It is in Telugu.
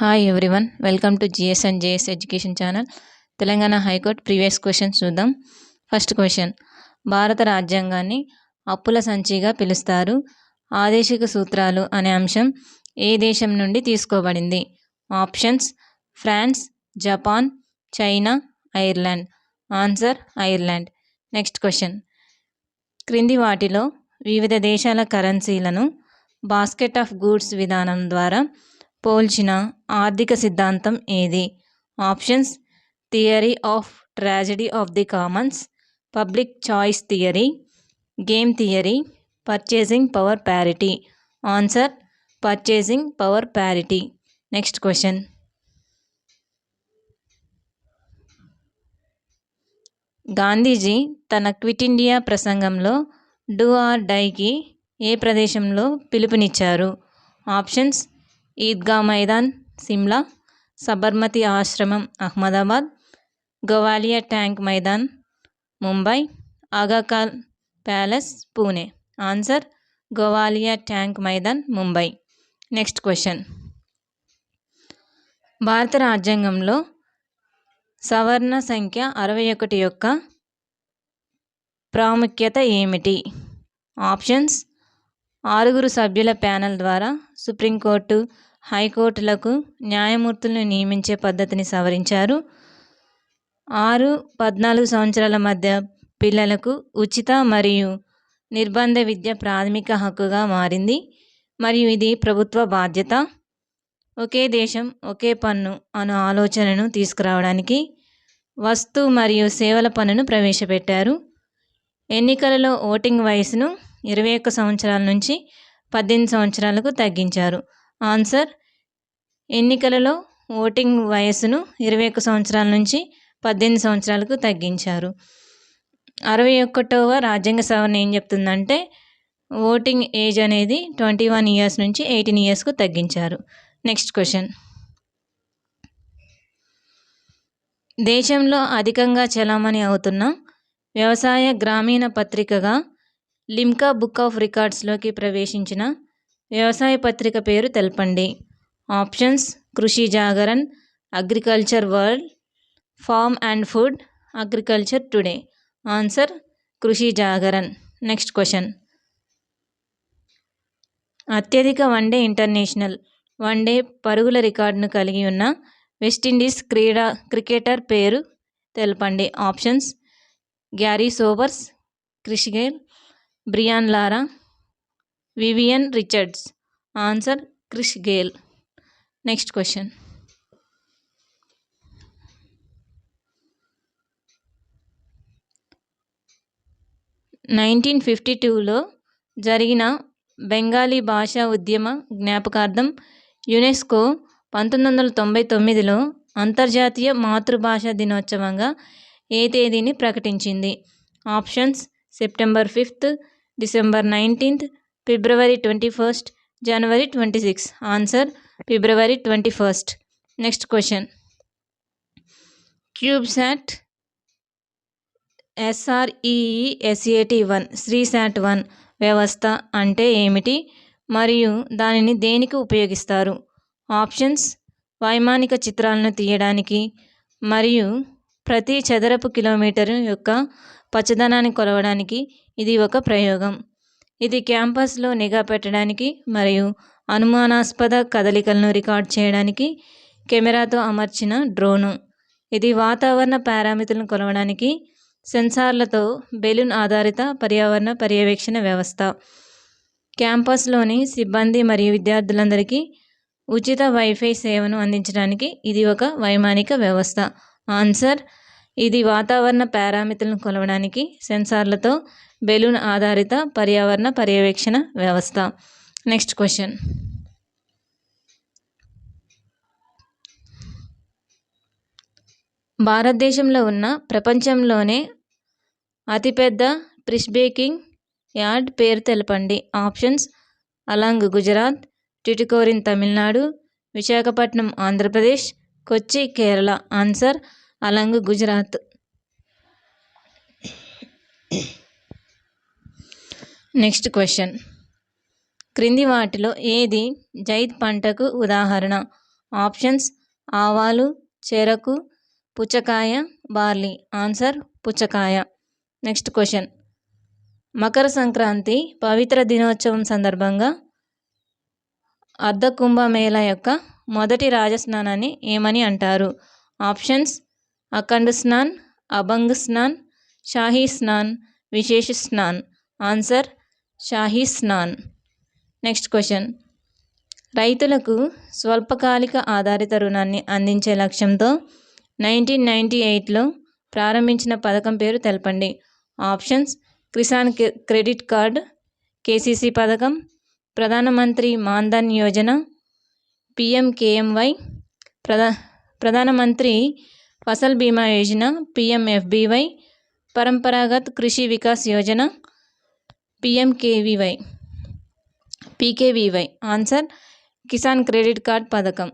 Hi everyone, welcome to GS and JS education channel. Telangana high court previous questions చూద్దాం. ఫస్ట్ క్వశ్చన్, భారత రాజ్యాంగాన్ని అప్పుల సంచిగా పిలుస్తారు. ఆదేశిక సూత్రాలు అనే అంశం ఏ దేశం నుండి తీసుకోబడింది? Options: France, Japan, China, Ireland. Answer: Ireland. Next question, క్రింది వాటిలో వివిధ దేశాల కరెన్సీలను బాస్కెట్ ఆఫ్ గూడ్స్ విధానం ద్వారా పోల్చిన ఆర్థిక సిద్ధాంతం ఏది? Options: theory of tragedy of the commons, public choice theory, game theory, purchasing power parity. Answer: purchasing power parity. Next question, Gandhiji తన క్విట్ ఇండియా ప్రసంగంలో డూ ఆర్ డైకి ఏ ప్రదేశంలో పిలుపునిచ్చారు? ఆప్షన్స్: ఈద్గా మైదాన్, సిమ్లా, సబర్మతి ఆశ్రమం, Ahmedabad, Gowalia tank Maidan, Mumbai, Aga Khan palace, Pune. Answer: Gowalia tank Maidan, Mumbai. Next question, భారత రాజ్యాంగంలో సవర్ణ సంఖ్య 61 యొక్క ప్రాముఖ్యత ఏమిటి? ఆప్షన్స్: 6 సభ్యుల ప్యానెల్ ద్వారా సుప్రీంకోర్టు, హైకోర్టులకు న్యాయమూర్తులను నియమించే పద్ధతిని సవరించారు. 6-14 సంవత్సరాల మధ్య పిల్లలకు ఉచిత మరియు నిర్బంధ విద్య ప్రాథమిక హక్కుగా మారింది మరియు ఇది ప్రభుత్వ బాధ్యత. ఒకే దేశం ఒకే పన్ను అను ఆలోచనను తీసుకురావడానికి వస్తు మరియు సేవల పన్నును ప్రవేశపెట్టారు. ఎన్నికలలో ఓటింగ్ వయసును 21 సంవత్సరాల నుంచి 18 సంవత్సరాలకు తగ్గించారు. ఆన్సర్: ఎన్నికలలో ఓటింగ్ వయసును 21 సంవత్సరాల నుంచి 18 సంవత్సరాలకు తగ్గించారు. 61వ రాజ్యాంగ సవరణ ఏం చెప్తుందంటే ఓటింగ్ ఏజ్ అనేది 21 ఇయర్స్ నుంచి 18 ఇయర్స్కు తగ్గించారు. నెక్స్ట్ క్వశ్చన్, దేశంలో అధికంగా చలామణి అవుతున్న వ్యవసాయ గ్రామీణ పత్రికగా లిమ్కా బుక్ ఆఫ్ రికార్డ్స్లోకి ప్రవేశించిన వ్యవసాయ పత్రిక పేరు తెలపండి. Options: Krishi Jagran, agriculture world, farm and food, agriculture today. Answer: Krishi Jagran. Next question, అత్యధిక వన్డే ఇంటర్నేషనల్ వన్డే పరుగుల రికార్డును కలిగి ఉన్న వెస్టిండీస్ క్రికెటర్ పేరు తెలపండి. Options: Garry Sobers, Chris Gayle, Brian Lara, Vivian Richards. Answer: Chris Gayle. Next question, 1952లో జరిగిన బెంగాలీ భాషా ఉద్యమ జ్ఞాపకార్థం యునెస్కో 1999లో అంతర్జాతీయ మాతృభాషా దినోత్సవంగా ఏ తేదీని ప్రకటించింది? ఆప్షన్స్: సెప్టెంబర్ 5, డిసెంబర్ 19, ఫిబ్రవరి 21, జనవరి 26. ఆన్సర్: ఫిబ్రవరి 21. నెక్స్ట్ క్వశ్చన్, క్యూబ్సాట్ SREESAT-1 శ్రీశాట్-1 వ్యవస్థ అంటే ఏమిటి మరియు దానిని దేనికి ఉపయోగిస్తారు? ఆప్షన్స్: వైమానిక చిత్రాలను తీయడానికి మరియు ప్రతి చదరపు కిలోమీటరు యొక్క పచ్చదనాన్ని కొలవడానికి ఇది ఒక ప్రయోగం. ఇది క్యాంపస్లో నిఘా పెట్టడానికి మరియు అనుమానాస్పద కదలికలను రికార్డ్ చేయడానికి కెమెరాతో అమర్చిన డ్రోను. ఇది వాతావరణ పారామితులను కొలవడానికి సెన్సార్లతో బెలూన్ ఆధారిత పర్యావరణ పర్యవేక్షణ వ్యవస్థ. క్యాంపస్లోని సిబ్బంది మరియు విద్యార్థులందరికీ ఉచిత వైఫై సేవను అందించడానికి ఇది ఒక వైమానిక వ్యవస్థ. ఆన్సర్: ఇది వాతావరణ పారామితులను కొలవడానికి సెన్సార్లతో బెలూన్ ఆధారిత పర్యావరణ పర్యవేక్షణ వ్యవస్థ. నెక్స్ట్ క్వశ్చన్, భారతదేశంలో ఉన్న ప్రపంచంలోనే అతిపెద్ద ఫిష్ బేకింగ్ యార్డ్ పేరు తెలపండి. Options: Alang Gujarat, Tuticorin Tamil Nadu, Visakhapatnam Andhra Pradesh, Kochi Kerala. Answer: Alang Gujarat. Next question, క్రింది వాటిలో ఏది జైద్ పంటకు ఉదాహరణ? ఆప్షన్స్ ఆవాలు, చెరకు, పుచ్చకాయ, బార్లీ. ఆన్సర్ పుచ్చకాయ. Next question. మకర సంక్రాంతి పవిత్ర దినోత్సవం సందర్భంగా అర్ధకుంభమేళ యొక్క మొదటి రాజస్నానాన్ని ఏమని అంటారు? ఆప్షన్స్ అఖండ్ స్నాన్, అభంగ్ స్నాన్, షాహీ స్నాన్, విశేష snan. Answer Shahi snan. Next question. రైతులకు స్వల్పకాలిక ఆధారిత రుణాన్ని అందించే లక్ష్యంతో 1998లో ప్రారంభించిన పథకం పేరు తెలపండి. Options Kisan credit card, KCC పథకం, ప్రధానమంత్రి మాన్ధన్ యోజన, పిఎంకేఎంవై, ప్రధానమంత్రి ఫసల్ బీమా Yojana, పిఎంఎఫ్బీవై, Paramparagat Krishi Vikas Yojana, PKVY. Answer Kisan credit card పథకం.